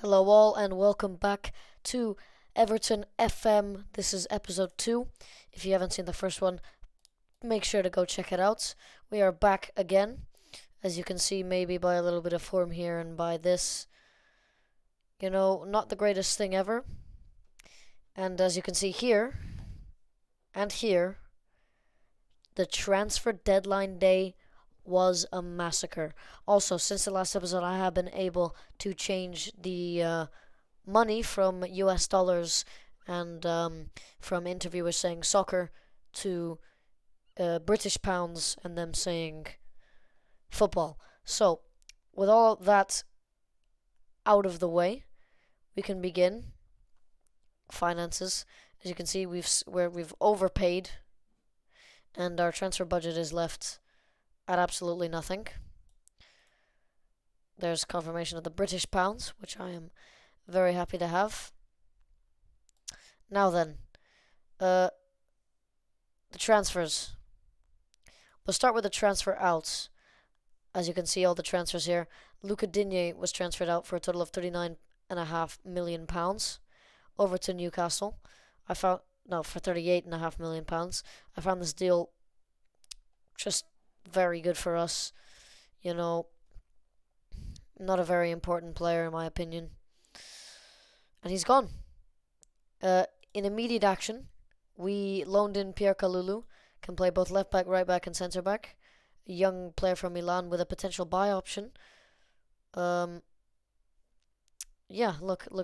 Hello, all, and welcome back to Everton FM. This is episode 2. If you haven't seen the first one, make sure to go check it out. We are back again, as you can see, maybe by a little bit of form here and by this. Not the greatest thing ever. And as you can see here and here, the transfer deadline day was a massacre. Also, since the last episode, I have been able to change the money from US dollars and from interviewers saying soccer to British pounds and them saying football. So, with all that out of the way, we can begin finances. As you can see, we've overpaid, and our transfer budget is left at absolutely nothing. There's confirmation of the British pounds, which I am very happy to have. Now then, the transfers. We'll start with the transfer outs. As you can see, all the transfers here. Oky.Duarte was transferred out for a total of £39.5 million over to Newcastle. For £38.5 million. I found this deal just very good for us. Not a very important player in my opinion. And he's gone. In immediate action, we loaned in Pierre Kalulu, can play both left back, right back, and centre back. A young player from Milan with a potential buy option. Look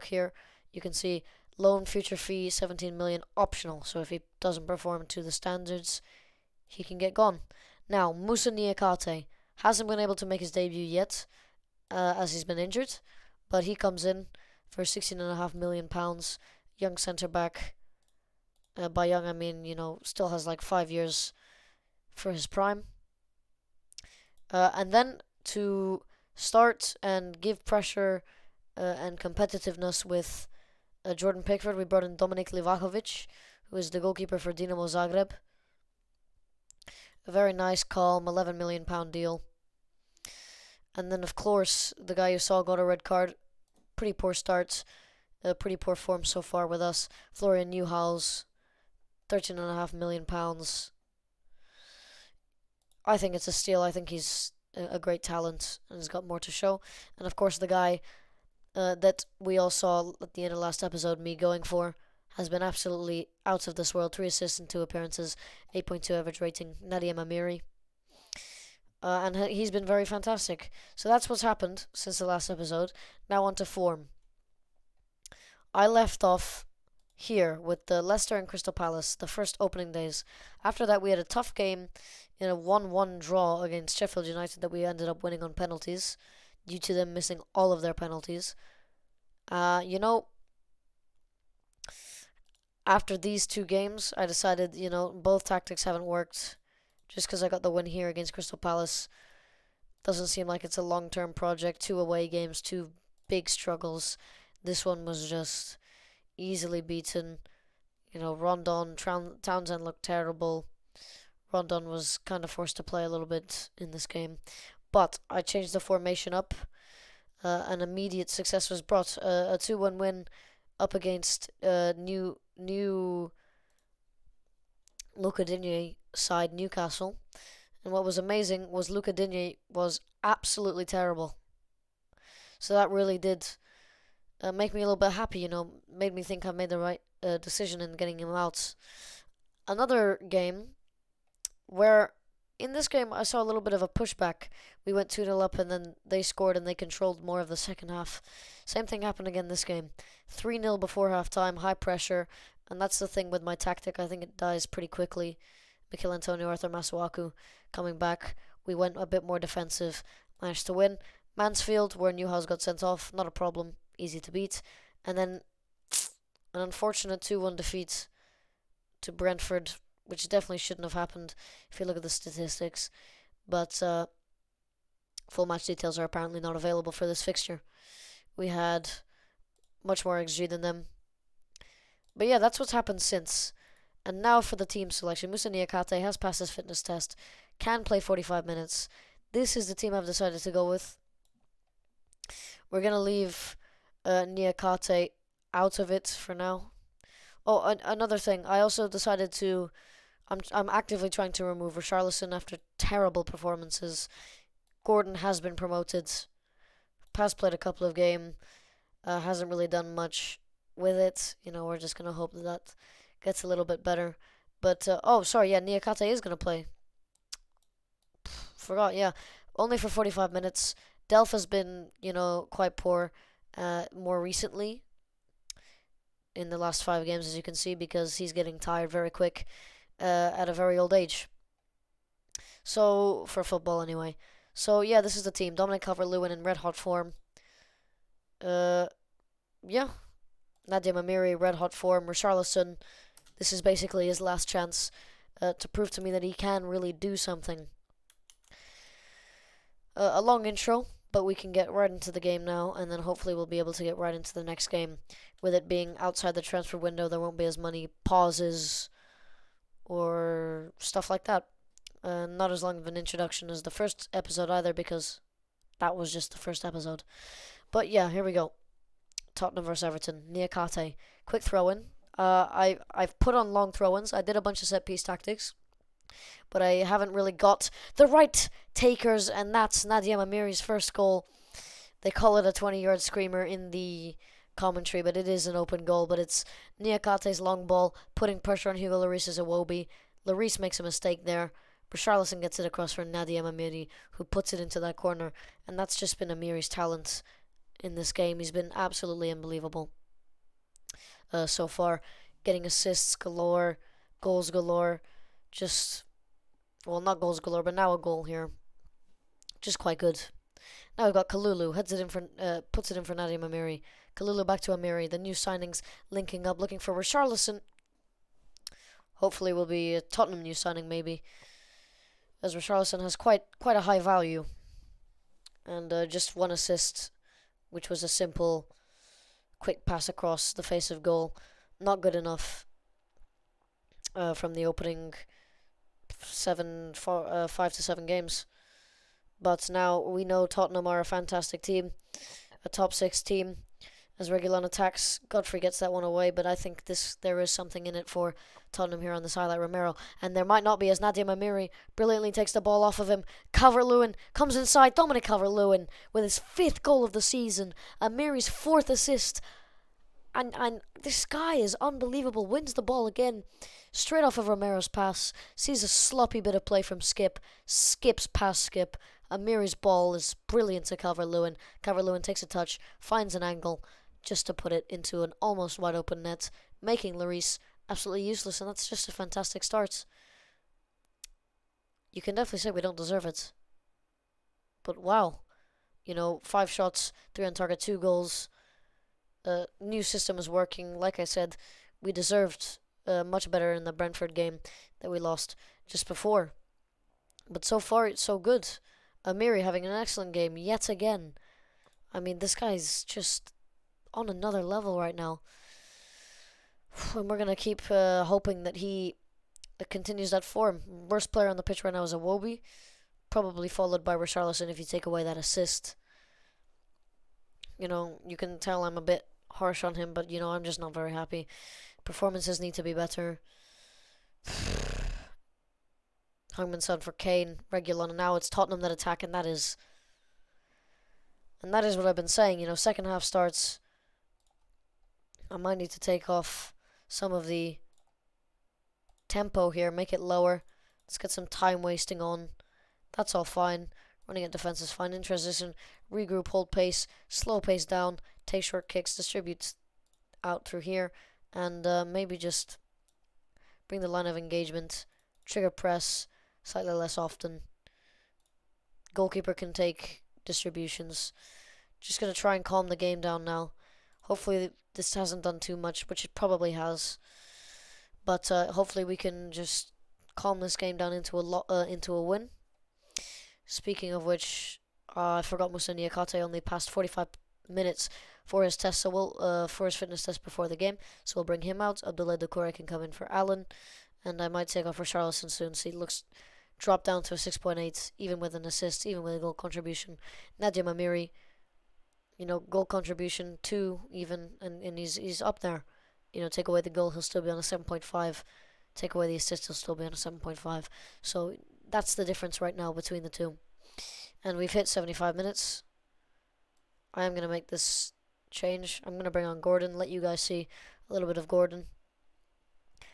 here. You can see loan future fee 17 million optional. So if he doesn't perform to the standards, he can get gone. Now, Moussa Niakate hasn't been able to make his debut yet, as he's been injured, but he comes in for £16.5 million. Young centre back. By young, I mean, still has like 5 years for his prime. And then to start and give pressure and competitiveness with Jordan Pickford, we brought in Dominik Livakovic, who is the goalkeeper for Dinamo Zagreb. A very nice, calm, £11 million deal. And then, of course, the guy you saw got a red card. Pretty poor start. Pretty poor form so far with us. Florian Neuhaus, £13.5 million. I think it's a steal. I think he's a great talent and has got more to show. And, of course, the guy that we all saw at the end of last episode, me going for, has been absolutely out of this world. 3 assists and 2 appearances, 8.2 average rating, Nadia Amiri. And he's been very fantastic. So that's what's happened since the last episode. Now on to form. I left off here with the Leicester and Crystal Palace, the first opening days. After that, we had a tough game in a 1-1 draw against Sheffield United that we ended up winning on penalties due to them missing all of their penalties. After these 2 games, I decided, both tactics haven't worked. Just because I got the win here against Crystal Palace doesn't seem like it's a long-term project. 2 away games, 2 big struggles. This one was just easily beaten. Rondon, Townsend looked terrible. Rondon was kind of forced to play a little bit in this game. But I changed the formation up. An immediate success was brought. A 2-1 win up against new Oky.Duarte side Newcastle. And what was amazing was Oky.Duarte was absolutely terrible. So that really did make me a little bit happy, made me think I made the right decision in getting him out. Another game where, in this game, I saw a little bit of a pushback. We went 2-0 up and then they scored and they controlled more of the second half. Same thing happened again this game. 3-0 before halftime, high pressure, and that's the thing with my tactic. I think it dies pretty quickly. Mikel Antonio, Arthur Masuaku coming back. We went a bit more defensive, managed to win. Mansfield, where Neuhaus got sent off, not a problem, easy to beat. And then an unfortunate 2-1 defeat to Brentford, which definitely shouldn't have happened if you look at the statistics. But full match details are apparently not available for this fixture. We had much more XG than them. But yeah, that's what's happened since. And now for the team selection. Moussa Niakate has passed his fitness test, can play 45 minutes. This is the team I've decided to go with. We're going to leave Niakate out of it for now. Oh, another thing. I also decided to. I'm actively trying to remove Richarlison after terrible performances. Gordon has been promoted. Has played a couple of games. Hasn't really done much with it. We're just gonna hope that gets a little bit better. But oh, sorry, yeah, Niakate is gonna play. Forgot, yeah, only for 45 minutes. Delph has been, quite poor more recently in the last 5 games, as you can see, because he's getting tired very quick at a very old age. So, for football anyway. So, yeah, this is the team. Dominic Calvert-Lewin in red-hot form. Yeah. Nadia Mamiri, red-hot form. Richarlison, this is basically his last chance to prove to me that he can really do something. A long intro, but we can get right into the game now, and then hopefully we'll be able to get right into the next game. With it being outside the transfer window, there won't be as many pauses or stuff like that. Not as long of an introduction as the first episode either, because that was just the first episode. But yeah, here we go. Tottenham vs Everton. Niakate. Quick throw-in. I've put on long throw-ins. I did a bunch of set-piece tactics, but I haven't really got the right takers, and that's Nadia Mamiri's first goal. They call it a 20-yard screamer in the commentary, but it is an open goal. But it's Niakate's long ball, putting pressure on Hugo Lloris's Iwobi. Lloris makes a mistake there. Richarlison gets it across for Nadia Mamiri, who puts it into that corner. And that's just been Amiri's talent in this game. He's been absolutely unbelievable so far. Getting assists galore, goals galore. Well, not goals galore, but now a goal here. Just quite good. Now we've got Kalulu, puts it in for Nadia Mamiri. Kalulu back to Amiri. The new signings linking up, looking for Richarlison. Hopefully will be a Tottenham new signing maybe, as Richarlison has quite a high value. And just one assist, which was a simple, quick pass across the face of goal. Not good enough from the opening 5 to 7 games. But now we know Tottenham are a fantastic team, a top 6 team. As Reguilon attacks, Godfrey gets that one away, but I think there is something in it for Tottenham here on this highlight. Romero, and there might not be, as Nadia Mamiri brilliantly takes the ball off of him. Calvert-Lewin comes inside. Dominic Calvert-Lewin with his 5th goal of the season, Amiri's 4th assist, and this guy is unbelievable. Wins the ball again, straight off of Romero's pass. Sees a sloppy bit of play from Skip. Skips past Skip. Amiri's ball is brilliant to Calvert-Lewin. Calvert-Lewin takes a touch, finds an angle, just to put it into an almost wide open net, making Lloris absolutely useless, and that's just a fantastic start. You can definitely say we don't deserve it. But wow. 5 shots, 3 on target, 2 goals. New system is working. Like I said, we deserved much better in the Brentford game that we lost just before. But so far, it's so good. Amiri having an excellent game yet again. I mean, this guy's just on another level right now. And we're going to keep hoping that he continues that form. Worst player on the pitch right now is Iwobi, probably followed by Richarlison if you take away that assist. You can tell I'm a bit harsh on him, but, I'm just not very happy. Performances need to be better. Hungman Son for Kane, Reguilon, and now it's Tottenham that attack, and that is what I've been saying. Second half starts, I might need to take off some of the tempo here, make it lower. Let's get some time wasting on. That's all fine. Running at defense is fine. In transition, regroup, hold pace, slow pace down, take short kicks, distribute out through here, and maybe just bring the line of engagement, trigger press slightly less often. Goalkeeper can take distributions. Just going to try and calm the game down now. Hopefully this hasn't done too much, which it probably has. But hopefully we can just calm this game down into a win. Speaking of which, I forgot Moussa Niakate only passed 45 minutes for his test, so for his fitness test before the game. So we'll bring him out. Abdoulaye Doucouré can come in for Alan, and I might take off Richarlison soon. So he looks dropped down to a 6.8, even with an assist, even with a goal contribution. Nadia Mamiri goal contribution 2 even, and he's up there. Take away the goal, he'll still be on a 7.5. Take away the assist, he'll still be on a 7.5. So that's the difference right now between the two. And we've hit 75 minutes. I am going to make this change. I'm going to bring on Gordon, let you guys see a little bit of Gordon.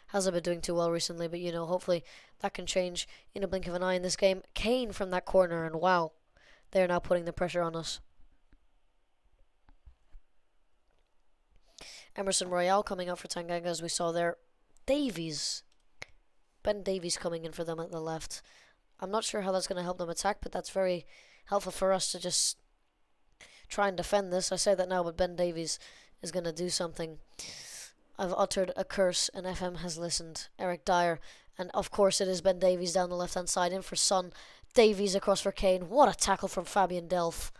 Hasn't been doing too well recently, but hopefully that can change in a blink of an eye in this game. Kane from that corner, and wow, they're now putting the pressure on us. Emerson Royale coming up for Tanganga, as we saw there. Ben Davies coming in for them at the left. I'm not sure how that's going to help them attack, but that's very helpful for us to just try and defend this. I say that now, but Ben Davies is going to do something. I've uttered a curse, and FM has listened. Eric Dyer, and of course it is Ben Davies down the left-hand side, in for Son. Davies across for Kane. What a tackle from Fabian Delph.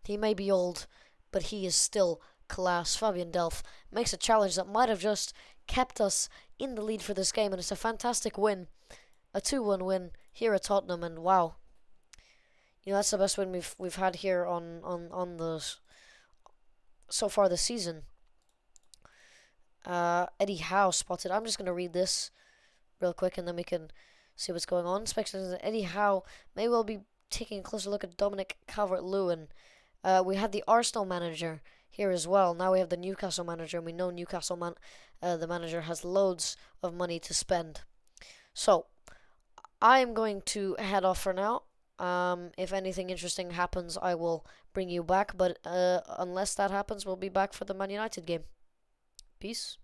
He may be old, but he is still class. Fabian Delph makes a challenge that might have just kept us in the lead for this game, and it's a fantastic win. A 2-1 win here at Tottenham, and wow. That's the best win we've had here on the so far this season. Eddie Howe spotted. I'm just going to read this real quick and then we can see what's going on. Spectators that Eddie Howe may well be taking a closer look at Dominic Calvert-Lewin. We had the Arsenal manager here as well. Now we have the Newcastle manager, and we know the manager has loads of money to spend. So, I am going to head off for now. If anything interesting happens, I will bring you back, but unless that happens, we'll be back for the Man United game. Peace.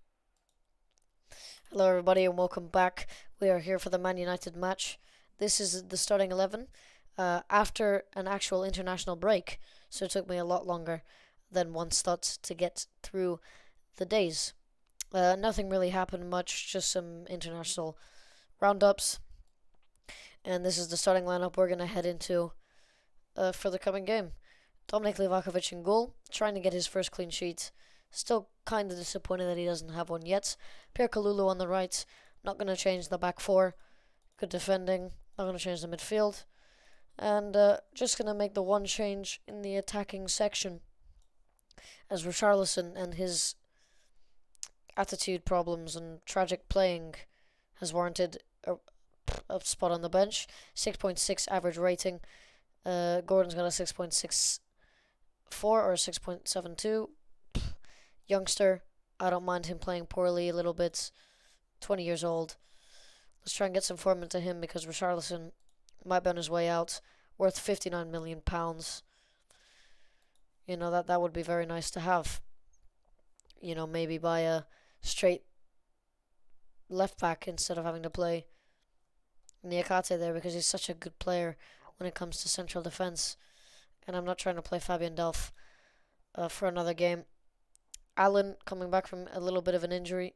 Hello everybody and welcome back. We are here for the Man United match. This is the starting 11 after an actual international break, so it took me a lot longer than once thought to get through the days. Nothing really happened much, just some international roundups. And this is the starting lineup we're going to head into for the coming game. Dominic Livakovic in goal, trying to get his first clean sheet. Still kind of disappointed that he doesn't have one yet. Pierre Kalulu on the right. Not going to change the back four. Good defending. Not going to change the midfield. And just going to make the one change in the attacking section, as Richarlison and his attitude problems and tragic playing has warranted a spot on the bench. 6.6 average rating. Gordon's got a 6.64 or 6.72. Youngster, I don't mind him playing poorly a little bit. 20 years old. Let's try and get some form into him because Richarlison might be on his way out. Worth £59 million. That would be very nice to have. Maybe buy a straight left back instead of having to play Niakate there, because he's such a good player when it comes to central defense. And I'm not trying to play Fabian Delph for another game. Allen coming back from a little bit of an injury,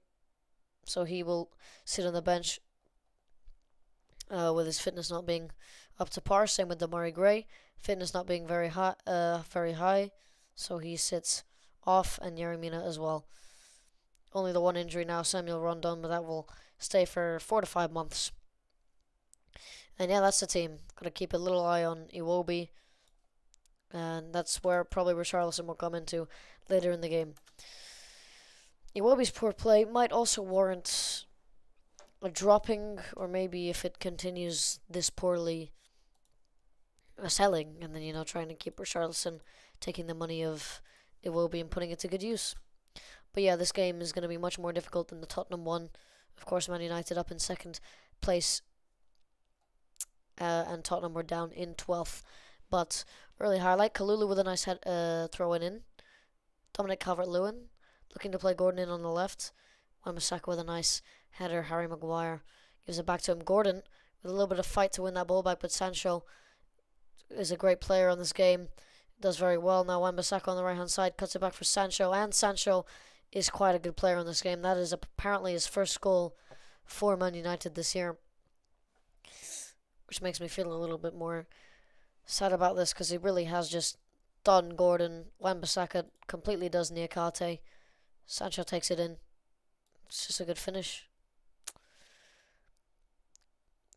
so he will sit on the bench with his fitness not being up to par. Same with Damari Gray, fitness not being very high, so he sits off, and Yeremina as well. Only the one injury now, Samuel Rondon, but that will stay for 4 to 5 months. And yeah, that's the team. Gotta keep a little eye on Iwobi, and that's where probably Richarlison will come into later in the game. Iwobi's poor play might also warrant a dropping, or maybe if it continues this poorly, a selling, and then trying to keep Richarlison, taking the money of Iwobi and putting it to good use. But yeah, this game is going to be much more difficult than the Tottenham one. Of course, Man United up in second place, and Tottenham were down in 12th. But early highlight, Kalulu with a nice throw in. Dominic Calvert-Lewin looking to play Gordon in on the left. Wan-Bissaka with a nice header. Harry Maguire gives it back to him. Gordon with a little bit of fight to win that ball back, but Sancho is a great player on this game. Does very well. Now Wan-Bissaka on the right-hand side cuts it back for Sancho, and Sancho is quite a good player on this game. That is apparently his first goal for Man United this year, which makes me feel a little bit more sad about this, because he really has just done Gordon. Wan-Bissaka completely does Niakate. Sancho takes it in. It's just a good finish.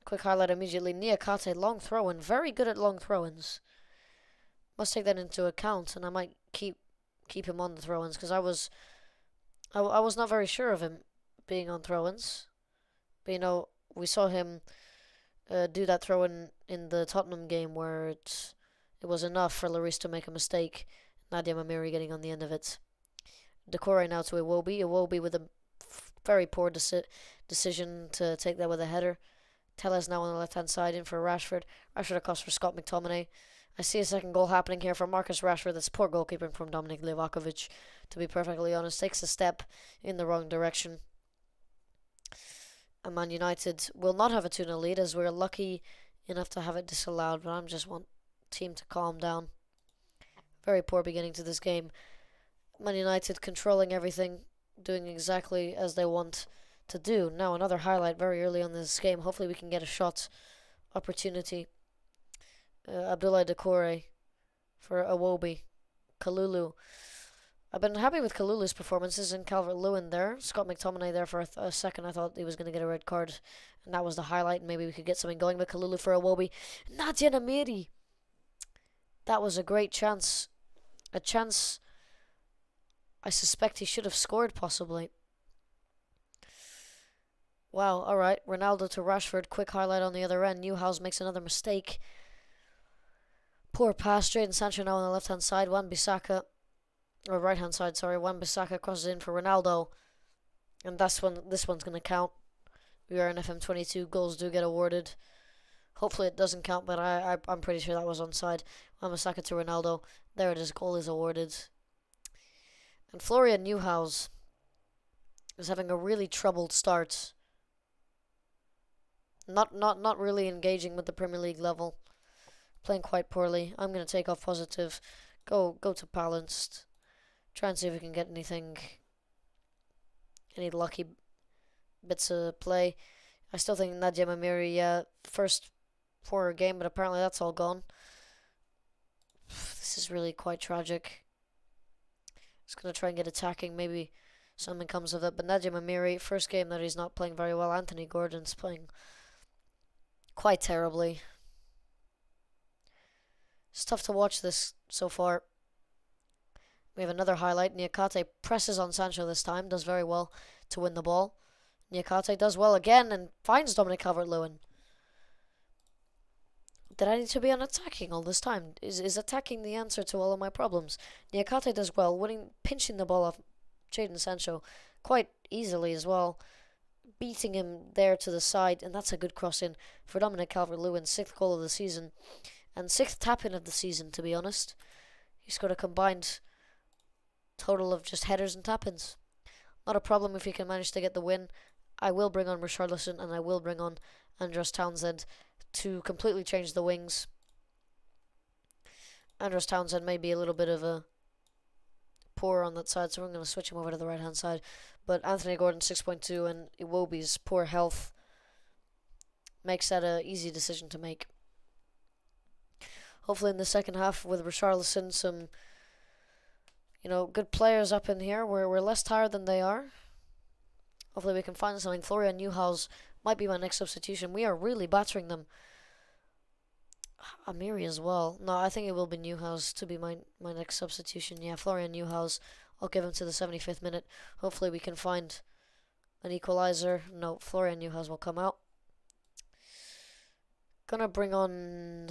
Quick highlight immediately. Niakate, long throw-in. Very good at long throw-ins. Must take that into account, and I might keep keep him on the throw-ins, because I was not very sure of him being on throw-ins. But, you know, we saw him do that throw-in the Tottenham game where it was enough for Lloris to make a mistake. Nadia Mamiri getting on the end of it. Decore now to Iwobi. Iwobi with a very poor decision to take that with a header. Tellez now on the left-hand side in for Rashford. Rashford across for Scott McTominay. I see a second goal happening here for Marcus Rashford. That's poor goalkeeping from Dominik Livakovic, to be perfectly honest. Takes a step in the wrong direction. And Man United will not have a 2-0 lead, as we're lucky enough to have it disallowed, but I just want team to calm down. Very poor beginning to this game. Man United controlling everything, doing exactly as they want to do. Now another highlight very early on this game. Hopefully we can get a shot opportunity. Abdoulaye Doucouré for Iwobi. Kalulu. I've been happy with Kalulu's performances, and Calvert-Lewin there. Scott McTominay there for a second. I thought he was going to get a red card, and that was the highlight, and maybe we could get something going. But Kalulu for Iwobi. Nadia Namiri. That was a great chance. A chance I suspect he should have scored, possibly. Wow, alright. Ronaldo to Rashford. Quick highlight on the other end. Newhouse makes another mistake. Poor pass. Jadon Sancho now on the left-hand side. Wan-Bissaka. Or right-hand side, sorry. Wan-Bissaka crosses in for Ronaldo. And this one's going to count. We are in FM22. Goals do get awarded. Hopefully it doesn't count, but I'm pretty sure that was onside. Wan-Bissaka to Ronaldo. There it is. Goal is awarded. And Florian Newhouse is having a really troubled start. Not really engaging with the Premier League level. Playing quite poorly. I'm going to take off positive. Go to balanced. Try and see if we can get anything. Any lucky bits of play. I still think Nadia Mamiri, first poor game, but apparently that's all gone. This is really quite tragic. Just going to try and get attacking. Maybe something comes of it. But Nadia Mamiri, first game that he's not playing very well. Anthony Gordon's playing quite terribly. It's tough to watch this so far. We have another highlight. Niakate presses on Sancho this time. Does very well to win the ball. Niakate does well again and finds Dominic Calvert-Lewin. Did I need to be on attacking all this time? Is attacking the answer to all of my problems? Niakate does well, pinching the ball off Jadon Sancho quite easily as well. Beating him there to the side, and that's a good cross in for Dominic Calvert-Lewin. 6th goal of the season. And 6th tap-in of the season, to be honest. He's got a combined total of just headers and tap-ins. Not a problem if he can manage to get the win. I will bring on Richarlison, and I will bring on Andros Townsend to completely change the wings. Andros Townsend may be a little bit of a poor on that side, so we're going to switch him over to the right-hand side. But Anthony Gordon 6.2 and Iwobi's poor health makes that an easy decision to make. Hopefully in the second half with Richarlison, some good players up in here. We're less tired than they are. Hopefully we can find something. Florian Newhouse might be my next substitution. We are really battering them. Amiri as well. No, I think it will be Newhouse to be my next substitution. Yeah, Florian Newhouse. I'll give him to the 75th minute. Hopefully we can find an equalizer. No, Florian Newhouse will come out. Gonna bring on...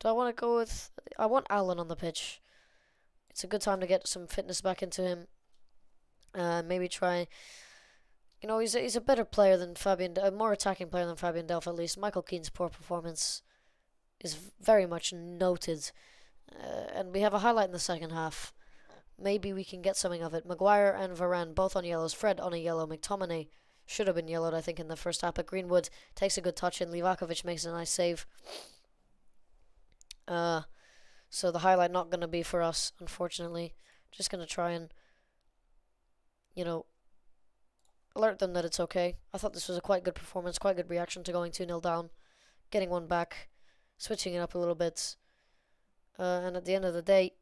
Do I want to go with... I want Allen on the pitch. It's a good time to get some fitness back into him. Maybe try... he's a better player than Fabian... A more attacking player than Fabian Delph, at least. Michael Keane's poor performance is very much noted. And we have a highlight in the second half. Maybe we can get something of it. Maguire and Varane both on yellows. Fred on a yellow. McTominay should have been yellowed, I think, in the first half. But Greenwood takes a good touch and Livakovic makes a nice save. So the highlight not going to be for us, unfortunately. Just going to try and, alert them that it's okay. I thought this was a quite good performance, quite good reaction to going 2-0 down. Getting one back, switching it up a little bit. And at the end of the day,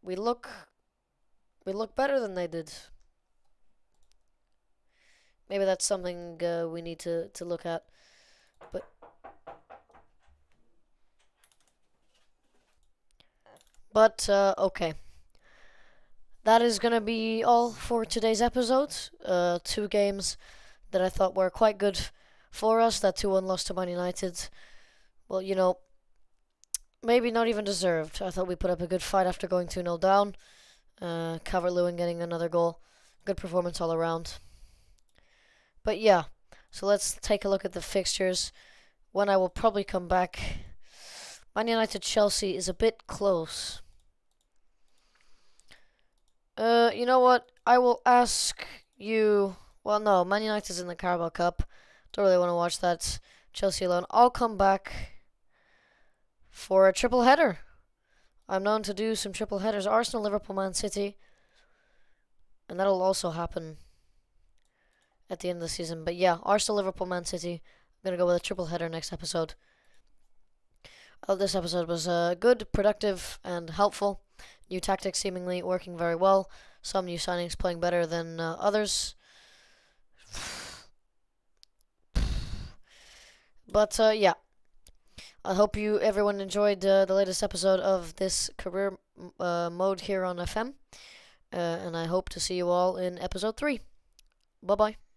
we look better than they did. Maybe that's something we need to look at. But But, okay. That is going to be all for today's episode. 2 games that I thought were quite good for us. That 2-1 loss to Man United. Well, maybe not even deserved. I thought we put up a good fight after going 2-0 down. Calvert-Lewin getting another goal. Good performance all around. But yeah, so let's take a look at the fixtures. When I will probably come back. Man United Chelsea is a bit close. You know what? I will ask you. Well, no, Man United's in the Carabao Cup. Don't really want to watch that. Chelsea alone. I'll come back for a triple header. I'm known to do some triple headers. Arsenal, Liverpool, Man City. And that'll also happen at the end of the season. But yeah, Arsenal, Liverpool, Man City. I'm going to go with a triple header next episode. This episode was good, productive, and helpful. New tactics seemingly working very well. Some new signings playing better than others. But yeah, I hope everyone enjoyed the latest episode of this career mode here on FM. And I hope to see you all in episode 3. Bye bye.